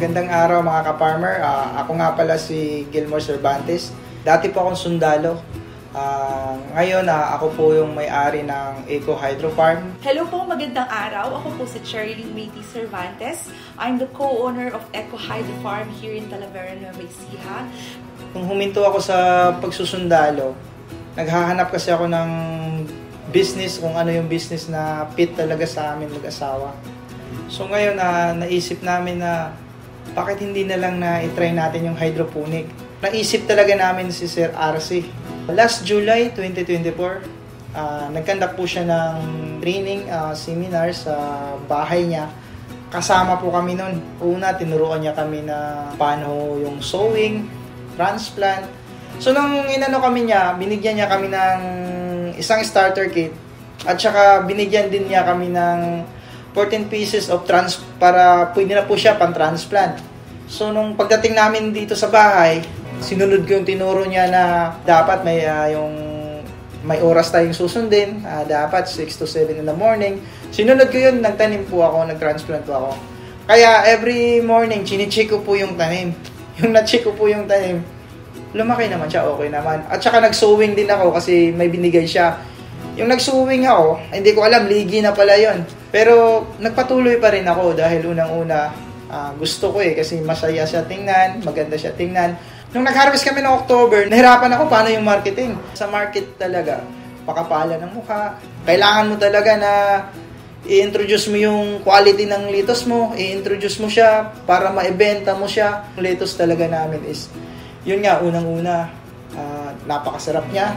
Magandang araw mga ka-farmer. Ako nga pala si Gilmore Cervantes. Dati po akong sundalo. Ngayon, ako po yung may-ari ng Eco Hydro Farm. Hello po, magandang araw. Ako po si Charlie Mayte Cervantes. I'm the co-owner of Eco Hydro Farm here in Talavera, Nueva Ecija. Nung huminto ako sa pagsusundalo, naghahanap kasi ako ng business, kung ano yung business na fit talaga sa amin mag-asawa. So ngayon, naisip namin na bakit hindi na lang na i-try natin yung hydroponic. Naisip talaga namin si Sir RC. Last July 2024, nag-conduct po siya ng training seminar sa bahay niya. Kasama po kami nun. Una, tinuruan niya kami na paano yung sowing, transplant. So nung inano kami niya, binigyan niya kami ng isang starter kit at saka binigyan din niya kami ng 14 pieces of para pwede na po siya pang-transplant. So nung pagdating namin dito sa bahay, sinunod ko yung tinuro niya na dapat may oras tayong susundin, dapat 6 to 7 in the morning. Sinunod ko yun, nagtanim po ako, nag-transplant po ako. Kaya every morning, chine-check ko po yung tanim. Yung na-check ko po yung tanim, lumaki naman siya, okay naman. At saka nag-sowing din ako kasi may binigay siya. Yung nag-sowing ako, hindi ko alam, ligi na pala yon. Pero nagpatuloy pa rin ako dahil unang-una, gusto ko kasi masaya siya tingnan, maganda siya tingnan. Nung nag-harvest kami ng October, nahirapan ako paano yung marketing. Sa market talaga, pakapala ng mukha. Kailangan mo talaga na i-introduce mo yung quality ng lettuce mo, i-introduce mo siya para maibenta mo siya. Yung lettuce talaga namin is, yun nga, unang-una, napakasarap niya,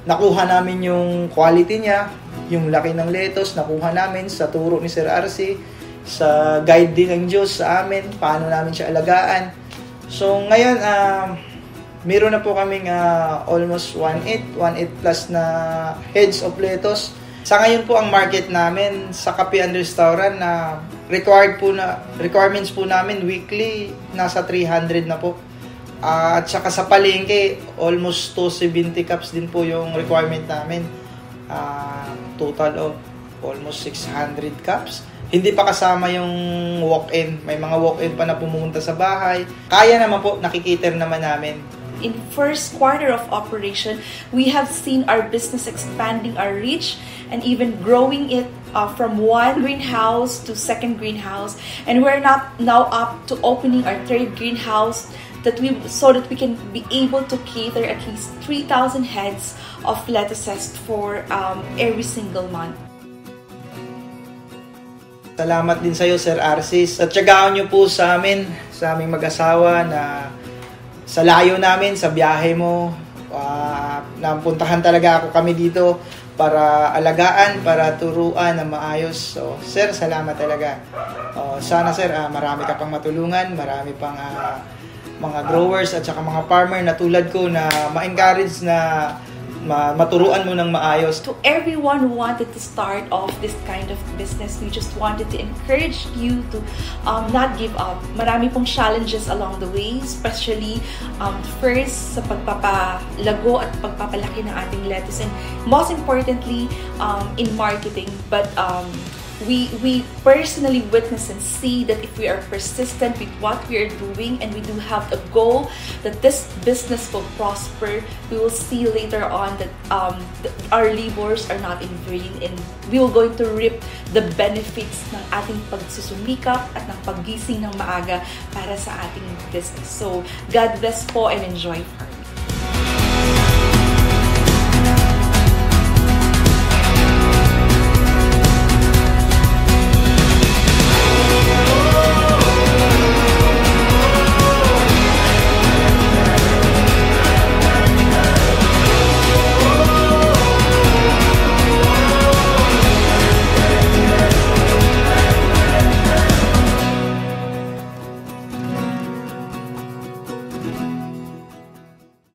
nakuha namin yung quality niya, yung laki ng lettuce, nakuha namin sa turo ni Sir RC, sa guide din ng Diyos sa amin, paano namin siya alagaan. So ngayon, meron na po kaming almost 1.8 plus na heads of lettuce. Sa ngayon po ang market namin sa Kape and Restaurant na requirements po namin weekly, nasa 300 na po. At saka sa palengke, almost 270 cups din po yung requirement namin. Total of almost 600 cups. Hindi pa kasama yung walk-in. May mga walk-in pa na pumunta sa bahay. Kaya naman po, nakikiter naman namin. In first quarter of operation, we have seen our business expanding our reach and even growing it from one greenhouse to second greenhouse. And we're now up to opening our third greenhouse so that we can be able to cater at least 3,000 heads of lettuces for every single month. Salamat din sa iyo, Sir RC. At tiyagaan niyo po sa aming mag-asawa na sa layo namin, sa biyahe mo, napuntahan talaga kami dito para alagaan, para turuan na maayos. So, Sir, salamat talaga. Sana, Sir, marami ka pang matulungan, marami pang mga growers at saka mga farmer na tulad ko na ma-encourage na maturuan mo ng maayos. To everyone who wanted to start off this kind of business, we just wanted to encourage you to not give up. Marami pong challenges along the way, especially first sa pagpapalago at pagpapalaki ng ating lettuce, and most importantly in marketing. But we personally witness and see that if we are persistent with what we are doing and we do have a goal that this business will prosper, we will see later on that our labors are not in vain and we will going to reap the benefits ng ating pagsusumikap at ng paggising ng maaga para sa ating business. So, God bless po and enjoy farming.